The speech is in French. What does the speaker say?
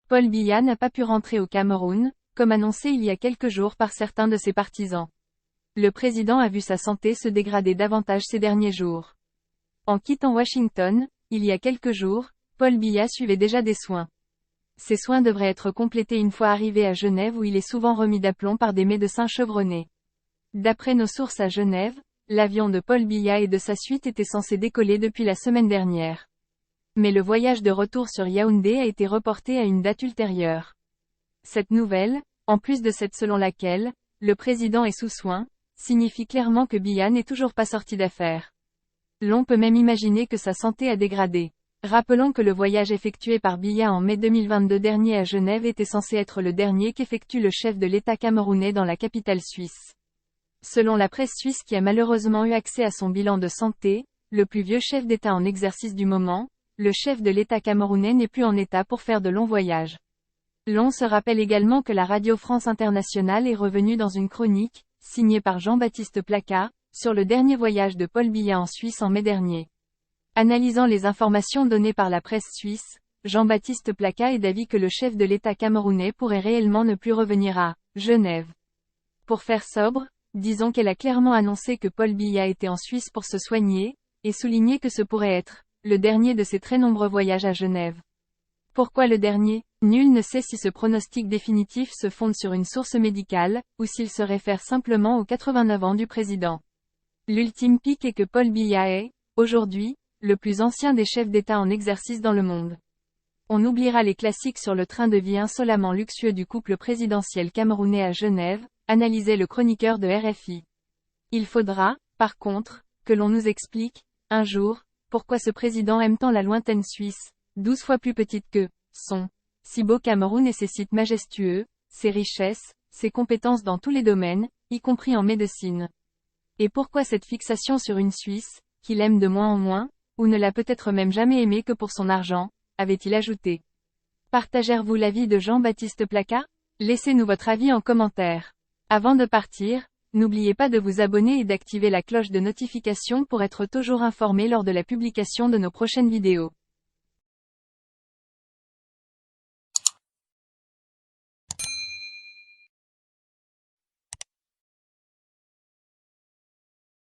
Paul Biya n'a pas pu rentrer au Cameroun, comme annoncé il y a quelques jours par certains de ses partisans. Le président a vu sa santé se dégrader davantage ces derniers jours. En quittant Washington, il y a quelques jours, Paul Biya suivait déjà des soins. Ces soins devraient être complétés une fois arrivé à Genève où il est souvent remis d'aplomb par des médecins chevronnés. D'après nos sources à Genève, l'avion de Paul Biya et de sa suite était censé décoller depuis la semaine dernière. Mais le voyage de retour sur Yaoundé a été reporté à une date ultérieure. Cette nouvelle, en plus de cette selon laquelle, le président est sous soins, signifie clairement que Biya n'est toujours pas sorti d'affaire. L'on peut même imaginer que sa santé a dégradé. Rappelons que le voyage effectué par Biya en mai 2022 dernier à Genève était censé être le dernier qu'effectue le chef de l'État camerounais dans la capitale suisse. Selon la presse suisse qui a malheureusement eu accès à son bilan de santé, le plus vieux chef d'État en exercice du moment, le chef de l'État camerounais n'est plus en état pour faire de longs voyages. L'on se rappelle également que la Radio France Internationale est revenue dans une chronique, signée par Jean-Baptiste Placas, sur le dernier voyage de Paul Biya en Suisse en mai dernier. Analysant les informations données par la presse suisse, Jean-Baptiste Placas est d'avis que le chef de l'État camerounais pourrait réellement ne plus revenir à Genève. Pour faire sobre, disons qu'elle a clairement annoncé que Paul Biya était en Suisse pour se soigner, et souligné que ce pourrait être le dernier de ses très nombreux voyages à Genève. Pourquoi le dernier? Nul ne sait si ce pronostic définitif se fonde sur une source médicale, ou s'il se réfère simplement aux 89 ans du président. L'ultime pic est que Paul Biya est, aujourd'hui, le plus ancien des chefs d'État en exercice dans le monde. On oubliera les classiques sur le train de vie insolemment luxueux du couple présidentiel camerounais à Genève, analysait le chroniqueur de RFI. Il faudra, par contre, que l'on nous explique, un jour, pourquoi ce président aime tant la lointaine Suisse, 12 fois plus petite que son si beau Cameroun et ses sites majestueux, ses richesses, ses compétences dans tous les domaines, y compris en médecine. Et pourquoi cette fixation sur une Suisse, qu'il aime de moins en moins, ou ne l'a peut-être même jamais aimé que pour son argent, avait-il ajouté. Partagez-vous l'avis de Jean-Baptiste Placas? Laissez-nous votre avis en commentaire. Avant de partir, n'oubliez pas de vous abonner et d'activer la cloche de notification pour être toujours informé lors de la publication de nos prochaines vidéos.